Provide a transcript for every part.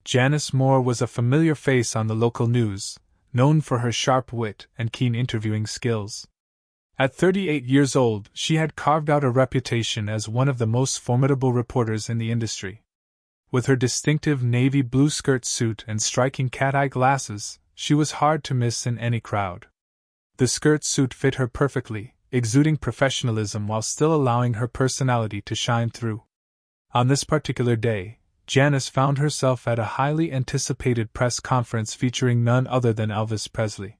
Janice Moore was a familiar face on the local news, known for her sharp wit and keen interviewing skills. At 38 years old, she had carved out a reputation as one of the most formidable reporters in the industry. With her distinctive navy blue skirt suit and striking cat-eye glasses, she was hard to miss in any crowd. The skirt suit fit her perfectly, exuding professionalism while still allowing her personality to shine through. On this particular day, Janice found herself at a highly anticipated press conference featuring none other than Elvis Presley.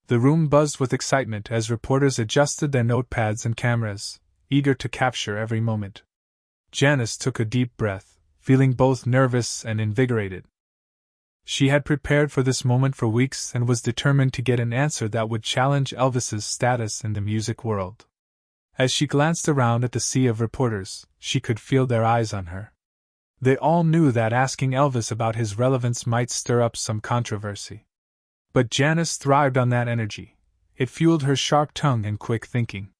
The room buzzed with excitement as reporters adjusted their notepads and cameras, eager to capture every moment. Janice took a deep breath, feeling both nervous and invigorated. She had prepared for this moment for weeks and was determined to get an answer that would challenge Elvis's status in the music world. As she glanced around at the sea of reporters, she could feel their eyes on her. They all knew that asking Elvis about his relevance might stir up some controversy. But Janice thrived on that energy. It fueled her sharp tongue and quick thinking.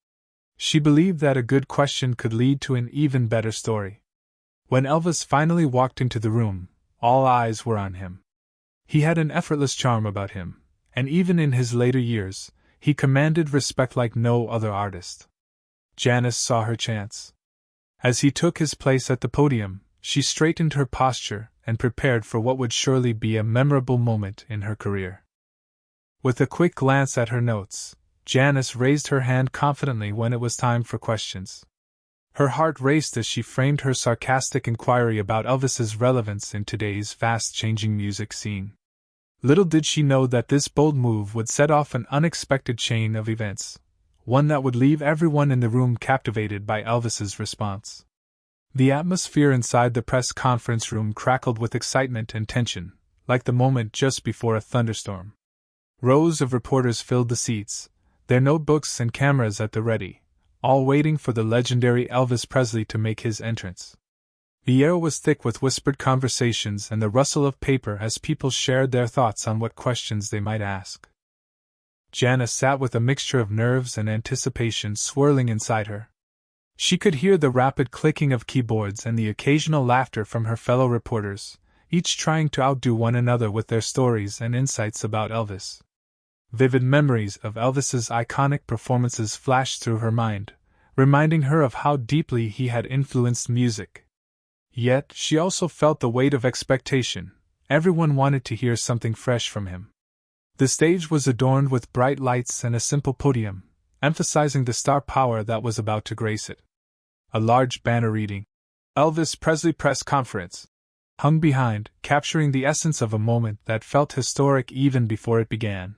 She believed that a good question could lead to an even better story. When Elvis finally walked into the room, all eyes were on him. He had an effortless charm about him, and even in his later years, he commanded respect like no other artist. Janice saw her chance. As he took his place at the podium, she straightened her posture and prepared for what would surely be a memorable moment in her career. With a quick glance at her notes, Janice raised her hand confidently when it was time for questions. Her heart raced as she framed her sarcastic inquiry about Elvis's relevance in today's fast-changing music scene. Little did she know that this bold move would set off an unexpected chain of events, one that would leave everyone in the room captivated by Elvis's response. The atmosphere inside the press conference room crackled with excitement and tension, like the moment just before a thunderstorm. Rows of reporters filled the seats, their notebooks and cameras at the ready, all waiting for the legendary Elvis Presley to make his entrance. The air was thick with whispered conversations and the rustle of paper as people shared their thoughts on what questions they might ask. Janice sat with a mixture of nerves and anticipation swirling inside her. She could hear the rapid clicking of keyboards and the occasional laughter from her fellow reporters, each trying to outdo one another with their stories and insights about Elvis. Vivid memories of Elvis's iconic performances flashed through her mind, reminding her of how deeply he had influenced music. Yet, she also felt the weight of expectation. Everyone wanted to hear something fresh from him. The stage was adorned with bright lights and a simple podium, emphasizing the star power that was about to grace it. A large banner reading, "Elvis Presley Press Conference," hung behind, capturing the essence of a moment that felt historic even before it began.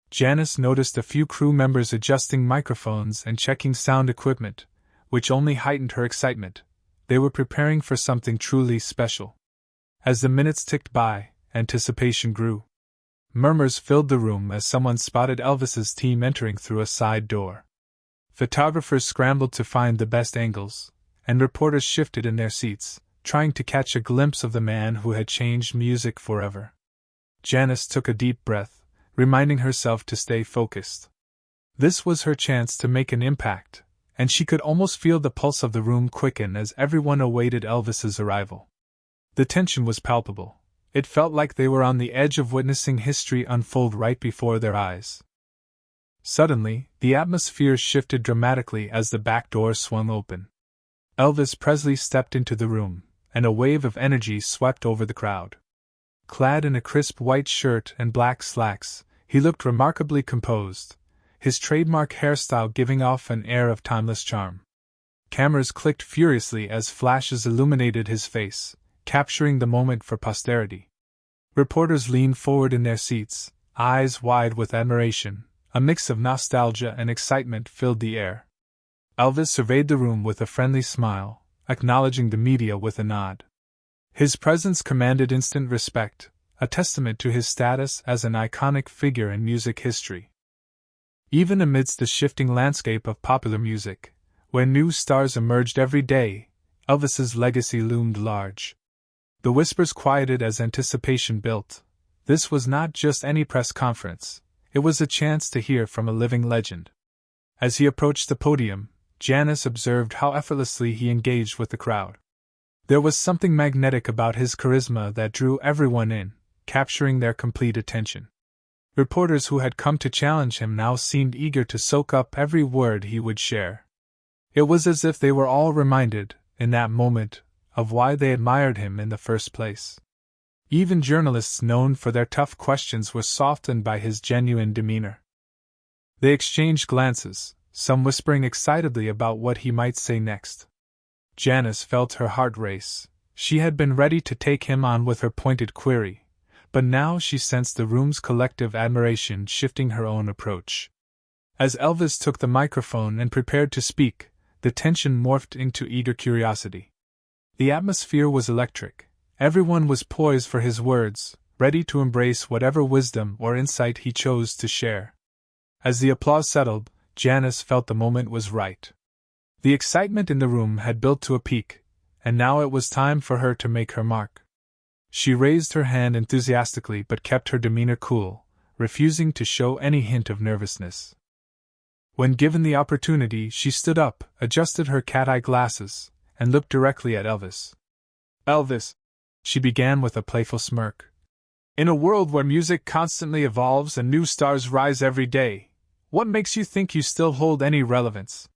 Janice noticed a few crew members adjusting microphones and checking sound equipment, which only heightened her excitement. They were preparing for something truly special. As the minutes ticked by, anticipation grew. Murmurs filled the room as someone spotted Elvis's team entering through a side door. Photographers scrambled to find the best angles, and reporters shifted in their seats, trying to catch a glimpse of the man who had changed music forever. Janice took a deep breath, reminding herself to stay focused. This was her chance to make an impact, and she could almost feel the pulse of the room quicken as everyone awaited Elvis's arrival. The tension was palpable. It felt like they were on the edge of witnessing history unfold right before their eyes. Suddenly, the atmosphere shifted dramatically as the back door swung open. Elvis Presley stepped into the room, and a wave of energy swept over the crowd. Clad in a crisp white shirt and black slacks, he looked remarkably composed, his trademark hairstyle giving off an air of timeless charm. Cameras clicked furiously as flashes illuminated his face, capturing the moment for posterity. Reporters leaned forward in their seats, eyes wide with admiration. A mix of nostalgia and excitement filled the air. Elvis surveyed the room with a friendly smile, acknowledging the media with a nod. His presence commanded instant respect, a testament to his status as an iconic figure in music history. Even amidst the shifting landscape of popular music, where new stars emerged every day, Elvis's legacy loomed large. The whispers quieted as anticipation built. This was not just any press conference. It was a chance to hear from a living legend. As he approached the podium, Janice observed how effortlessly he engaged with the crowd. There was something magnetic about his charisma that drew everyone in, capturing their complete attention. Reporters who had come to challenge him now seemed eager to soak up every word he would share. It was as if they were all reminded, in that moment, of why they admired him in the first place. Even journalists known for their tough questions were softened by his genuine demeanor. They exchanged glances, some whispering excitedly about what he might say next. Janice felt her heart race. She had been ready to take him on with her pointed query, but now she sensed the room's collective admiration shifting her own approach. As Elvis took the microphone and prepared to speak, the tension morphed into eager curiosity. The atmosphere was electric. Everyone was poised for his words, ready to embrace whatever wisdom or insight he chose to share. As the applause settled, Janice felt the moment was right. The excitement in the room had built to a peak, and now it was time for her to make her mark. She raised her hand enthusiastically but kept her demeanor cool, refusing to show any hint of nervousness. When given the opportunity, she stood up, adjusted her cat-eye glasses, and looked directly at Elvis. "Elvis," she began with a playful smirk, "in a world where music constantly evolves and new stars rise every day, what makes you think you still hold any relevance?"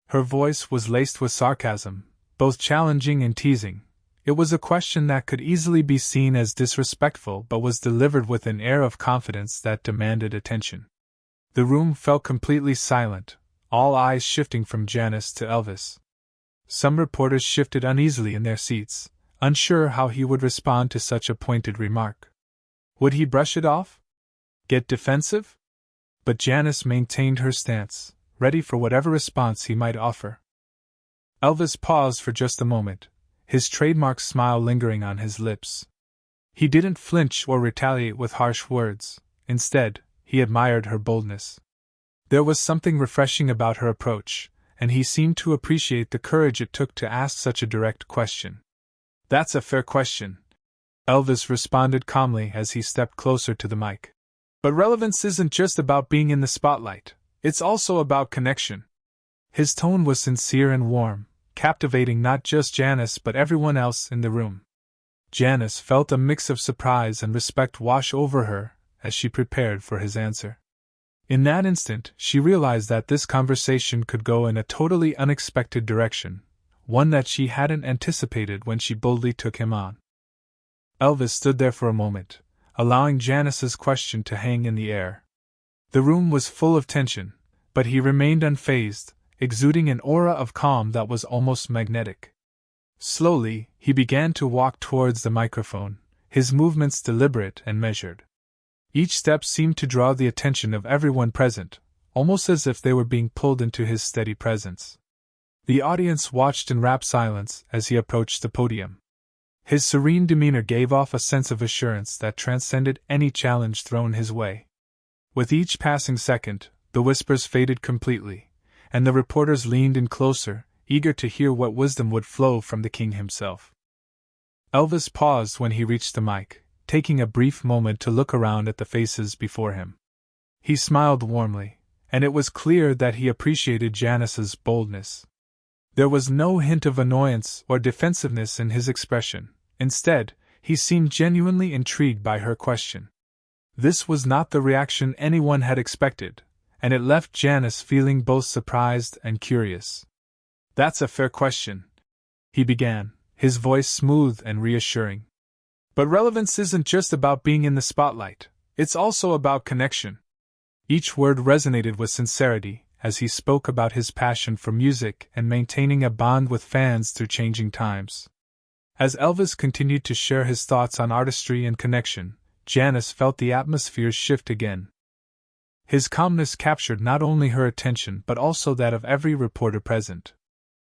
Her voice was laced with sarcasm, both challenging and teasing. It was a question that could easily be seen as disrespectful but was delivered with an air of confidence that demanded attention. The room fell completely silent, all eyes shifting from Janice to Elvis. Some reporters shifted uneasily in their seats, unsure how he would respond to such a pointed remark. Would he brush it off? Get defensive? But Janice maintained her stance, ready for whatever response he might offer. Elvis paused for just a moment, his trademark smile lingering on his lips. He didn't flinch or retaliate with harsh words. Instead, he admired her boldness. There was something refreshing about her approach, and he seemed to appreciate the courage it took to ask such a direct question. "That's a fair question," Elvis responded calmly as he stepped closer to the mic. "But relevance isn't just about being in the spotlight, it's also about connection." His tone was sincere and warm, captivating not just Janice but everyone else in the room. Janice felt a mix of surprise and respect wash over her as she prepared for his answer. In that instant, she realized that this conversation could go in a totally unexpected direction, one that she hadn't anticipated when she boldly took him on. Elvis stood there for a moment, allowing Janice's question to hang in the air. The room was full of tension, but he remained unfazed, exuding an aura of calm that was almost magnetic. Slowly, he began to walk towards the microphone, his movements deliberate and measured. Each step seemed to draw the attention of everyone present, almost as if they were being pulled into his steady presence. The audience watched in rapt silence as he approached the podium. His serene demeanor gave off a sense of assurance that transcended any challenge thrown his way. With each passing second, the whispers faded completely, and the reporters leaned in closer, eager to hear what wisdom would flow from the king himself. Elvis paused when he reached the mic, taking a brief moment to look around at the faces before him. He smiled warmly, and it was clear that he appreciated Janice's boldness. There was no hint of annoyance or defensiveness in his expression. Instead, he seemed genuinely intrigued by her question. This was not the reaction anyone had expected, and it left Janice feeling both surprised and curious. "That's a fair question," he began, his voice smooth and reassuring. "But relevance isn't just about being in the spotlight, it's also about connection." Each word resonated with sincerity as he spoke about his passion for music and maintaining a bond with fans through changing times. As Elvis continued to share his thoughts on artistry and connection, Janice felt the atmosphere shift again. His calmness captured not only her attention but also that of every reporter present.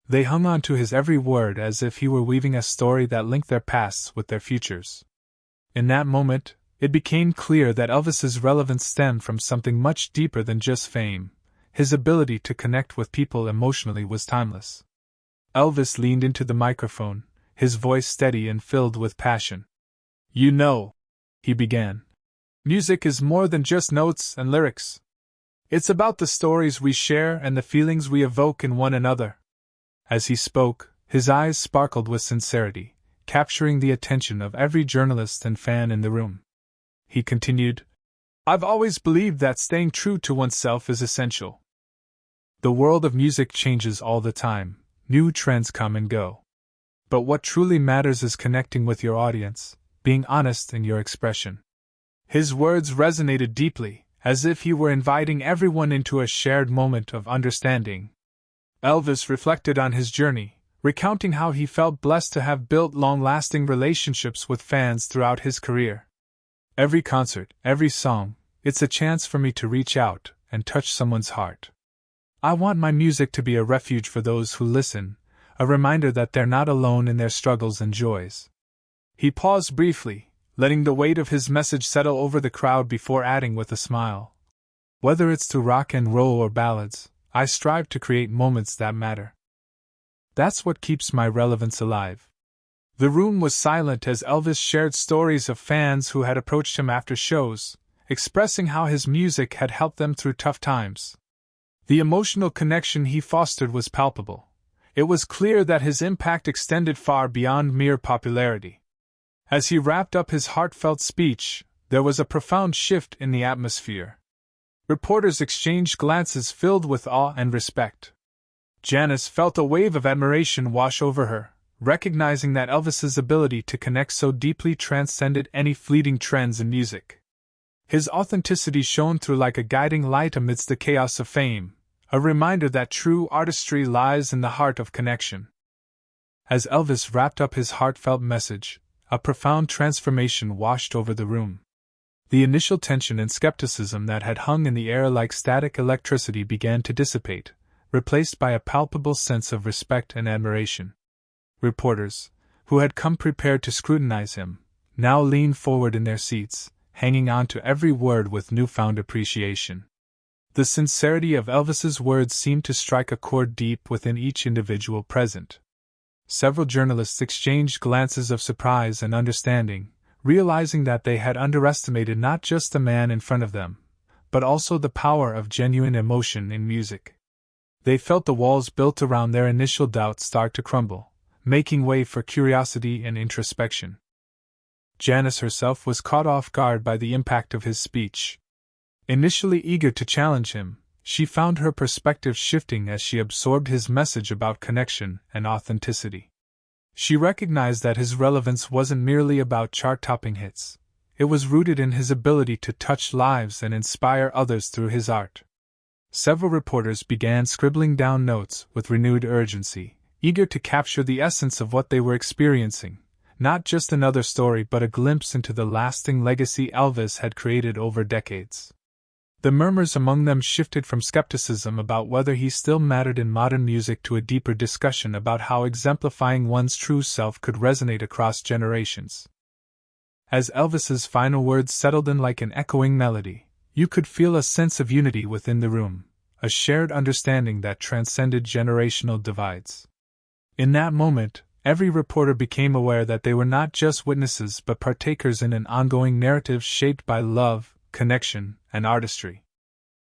They hung on to his every word as if he were weaving a story that linked their pasts with their futures. In that moment, it became clear that Elvis's relevance stemmed from something much deeper than just fame. His ability to connect with people emotionally was timeless. Elvis leaned into the microphone, his voice steady and filled with passion. "You know," he began, "music is more than just notes and lyrics. It's about the stories we share and the feelings we evoke in one another." As he spoke, His eyes sparkled with sincerity, capturing the attention of every journalist and fan in the room. He continued, "I've always believed that staying true to oneself is essential. The world of music changes all the time, new trends come and go. But what truly matters is connecting with your audience, being honest in your expression." His words resonated deeply, as if he were inviting everyone into a shared moment of understanding. Elvis reflected on his journey, recounting how he felt blessed to have built long-lasting relationships with fans throughout his career. "Every concert, every song, it's a chance for me to reach out and touch someone's heart. I want my music to be a refuge for those who listen, a reminder that they're not alone in their struggles and joys." He paused briefly, letting the weight of his message settle over the crowd before adding with a smile, "Whether it's through rock and roll or ballads, I strive to create moments that matter. That's what keeps my relevance alive." The room was silent as Elvis shared stories of fans who had approached him after shows, expressing how his music had helped them through tough times. The emotional connection he fostered was palpable. It was clear that his impact extended far beyond mere popularity. As he wrapped up his heartfelt speech, there was a profound shift in the atmosphere. Reporters exchanged glances filled with awe and respect. Janice felt a wave of admiration wash over her, recognizing that Elvis's ability to connect so deeply transcended any fleeting trends in music. His authenticity shone through like a guiding light amidst the chaos of fame, a reminder that true artistry lies in the heart of connection. As Elvis wrapped up his heartfelt message, a profound transformation washed over the room. The initial tension and skepticism that had hung in the air like static electricity began to dissipate, replaced by a palpable sense of respect and admiration. Reporters, who had come prepared to scrutinize him, now leaned forward in their seats, hanging on to every word with newfound appreciation. The sincerity of Elvis's words seemed to strike a chord deep within each individual present. Several journalists exchanged glances of surprise and understanding, realizing that they had underestimated not just the man in front of them, but also the power of genuine emotion in music. They felt the walls built around their initial doubts start to crumble, making way for curiosity and introspection. Janice herself was caught off guard by the impact of his speech. Initially eager to challenge him, she found her perspective shifting as she absorbed his message about connection and authenticity. She recognized that his relevance wasn't merely about chart-topping hits. It was rooted in his ability to touch lives and inspire others through his art. Several reporters began scribbling down notes with renewed urgency, eager to capture the essence of what they were experiencing, not just another story but a glimpse into the lasting legacy Elvis had created over decades. The murmurs among them shifted from skepticism about whether he still mattered in modern music to a deeper discussion about how exemplifying one's true self could resonate across generations. As Elvis's final words settled in like an echoing melody, you could feel a sense of unity within the room, a shared understanding that transcended generational divides. In that moment, every reporter became aware that they were not just witnesses but partakers in an ongoing narrative shaped by love, connection, and artistry.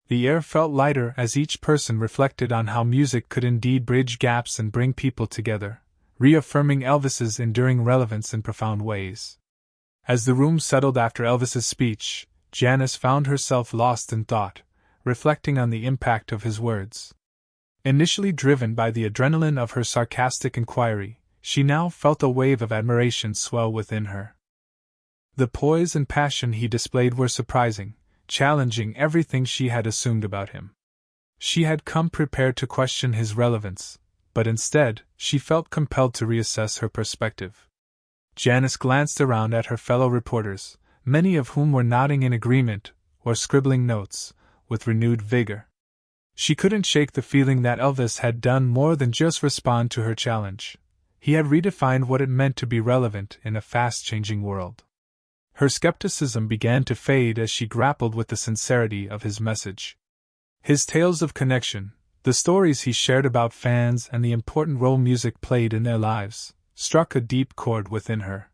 The air felt lighter as each person reflected on how music could indeed bridge gaps and bring people together, reaffirming Elvis's enduring relevance in profound ways. As the room settled after Elvis's speech, Janice found herself lost in thought, reflecting on the impact of his words. Initially driven by the adrenaline of her sarcastic inquiry, she now felt a wave of admiration swell within her. The poise and passion he displayed were surprising, challenging everything she had assumed about him. She had come prepared to question his relevance, but instead, she felt compelled to reassess her perspective. Janice glanced around at her fellow reporters, many of whom were nodding in agreement or scribbling notes with renewed vigor. She couldn't shake the feeling that Elvis had done more than just respond to her challenge. He had redefined what it meant to be relevant in a fast-changing world. Her skepticism began to fade as she grappled with the sincerity of his message. His tales of connection, the stories he shared about fans and the important role music played in their lives, struck a deep chord within her.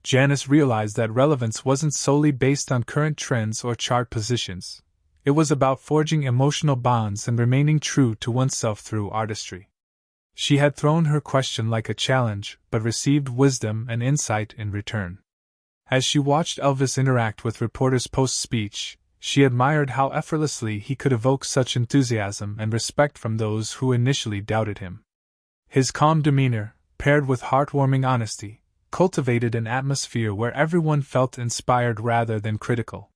Janice realized that relevance wasn't solely based on current trends or chart positions. It was about forging emotional bonds and remaining true to oneself through artistry. She had thrown her question like a challenge, but received wisdom and insight in return. As she watched Elvis interact with reporters post-speech, she admired how effortlessly he could evoke such enthusiasm and respect from those who initially doubted him. His calm demeanor, paired with heartwarming honesty, cultivated an atmosphere where everyone felt inspired rather than critical.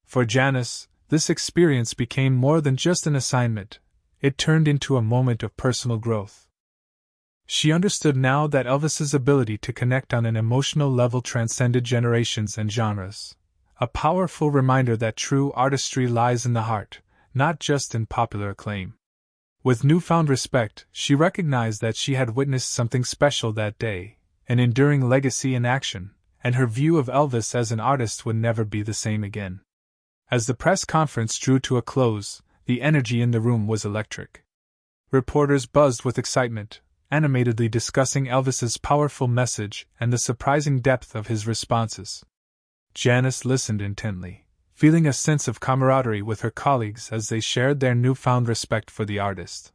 For Janice, this experience became more than just an assignment, it turned into a moment of personal growth. She understood now that Elvis's ability to connect on an emotional level transcended generations and genres, a powerful reminder that true artistry lies in the heart, not just in popular acclaim. With newfound respect, she recognized that she had witnessed something special that day, an enduring legacy in action, and her view of Elvis as an artist would never be the same again. As the press conference drew to a close, the energy in the room was electric. Reporters buzzed with excitement, animatedly discussing Elvis's powerful message and the surprising depth of his responses. Janice listened intently, feeling a sense of camaraderie with her colleagues as they shared their newfound respect for the artist.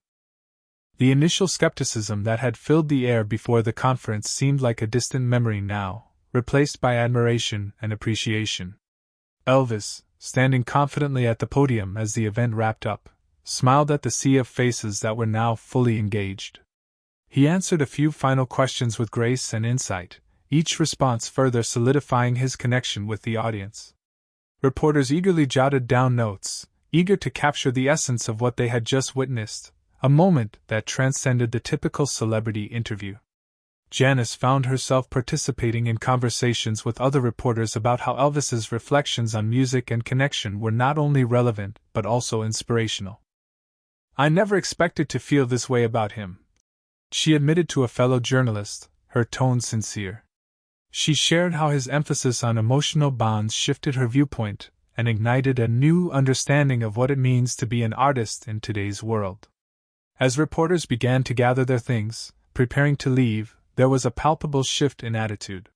The initial skepticism that had filled the air before the conference seemed like a distant memory now, replaced by admiration and appreciation. Elvis, standing confidently at the podium as the event wrapped up, smiled at the sea of faces that were now fully engaged. He answered a few final questions with grace and insight, each response further solidifying his connection with the audience. Reporters eagerly jotted down notes, eager to capture the essence of what they had just witnessed, a moment that transcended the typical celebrity interview. Janice found herself participating in conversations with other reporters about how Elvis's reflections on music and connection were not only relevant but also inspirational. "I never expected to feel this way about him," she admitted to a fellow journalist, her tone sincere. She shared how his emphasis on emotional bonds shifted her viewpoint and ignited a new understanding of what it means to be an artist in today's world. As reporters began to gather their things, preparing to leave, there was a palpable shift in attitude.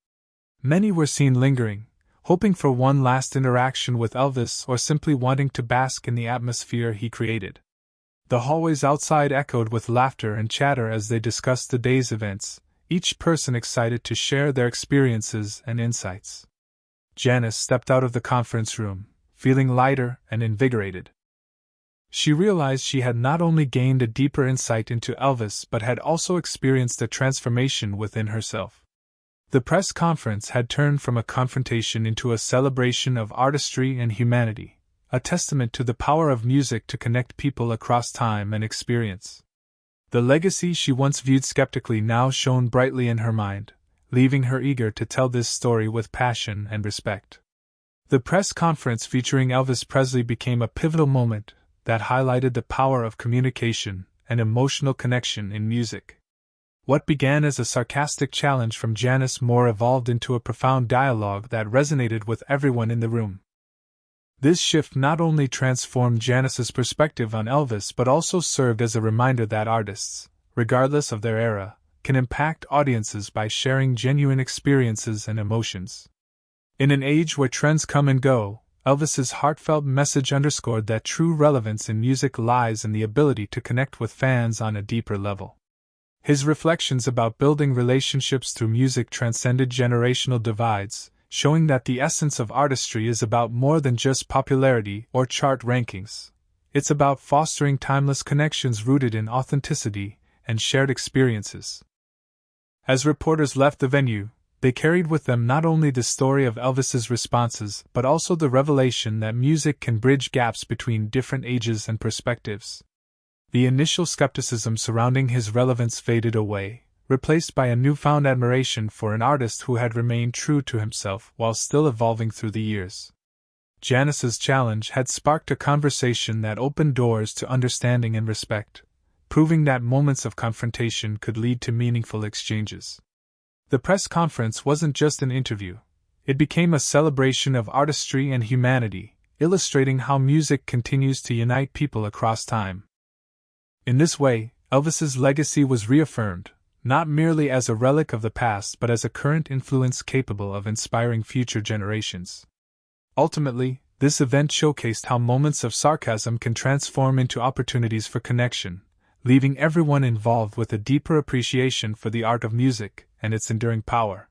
Many were seen lingering, hoping for one last interaction with Elvis or simply wanting to bask in the atmosphere he created. The hallways outside echoed with laughter and chatter as they discussed the day's events, each person excited to share their experiences and insights. Janice stepped out of the conference room, feeling lighter and invigorated. She realized she had not only gained a deeper insight into Elvis but had also experienced a transformation within herself. The press conference had turned from a confrontation into a celebration of artistry and humanity, a testament to the power of music to connect people across time and experience. The legacy she once viewed skeptically now shone brightly in her mind, leaving her eager to tell this story with passion and respect. The press conference featuring Elvis Presley became a pivotal moment that highlighted the power of communication and emotional connection in music. What began as a sarcastic challenge from Janice Moore evolved into a profound dialogue that resonated with everyone in the room. This shift not only transformed Janice's perspective on Elvis but also served as a reminder that artists, regardless of their era, can impact audiences by sharing genuine experiences and emotions. In an age where trends come and go, Elvis's heartfelt message underscored that true relevance in music lies in the ability to connect with fans on a deeper level. His reflections about building relationships through music transcended generational divides, showing that the essence of artistry is about more than just popularity or chart rankings. It's about fostering timeless connections rooted in authenticity and shared experiences. As reporters left the venue, they carried with them not only the story of Elvis's responses but also the revelation that music can bridge gaps between different ages and perspectives. The initial skepticism surrounding his relevance faded away, replaced by a newfound admiration for an artist who had remained true to himself while still evolving through the years. Janice's challenge had sparked a conversation that opened doors to understanding and respect, proving that moments of confrontation could lead to meaningful exchanges. The press conference wasn't just an interview, it became a celebration of artistry and humanity, illustrating how music continues to unite people across time. In this way, Elvis's legacy was reaffirmed, not merely as a relic of the past but as a current influence capable of inspiring future generations. Ultimately, this event showcased how moments of sarcasm can transform into opportunities for connection, leaving everyone involved with a deeper appreciation for the art of music and its enduring power.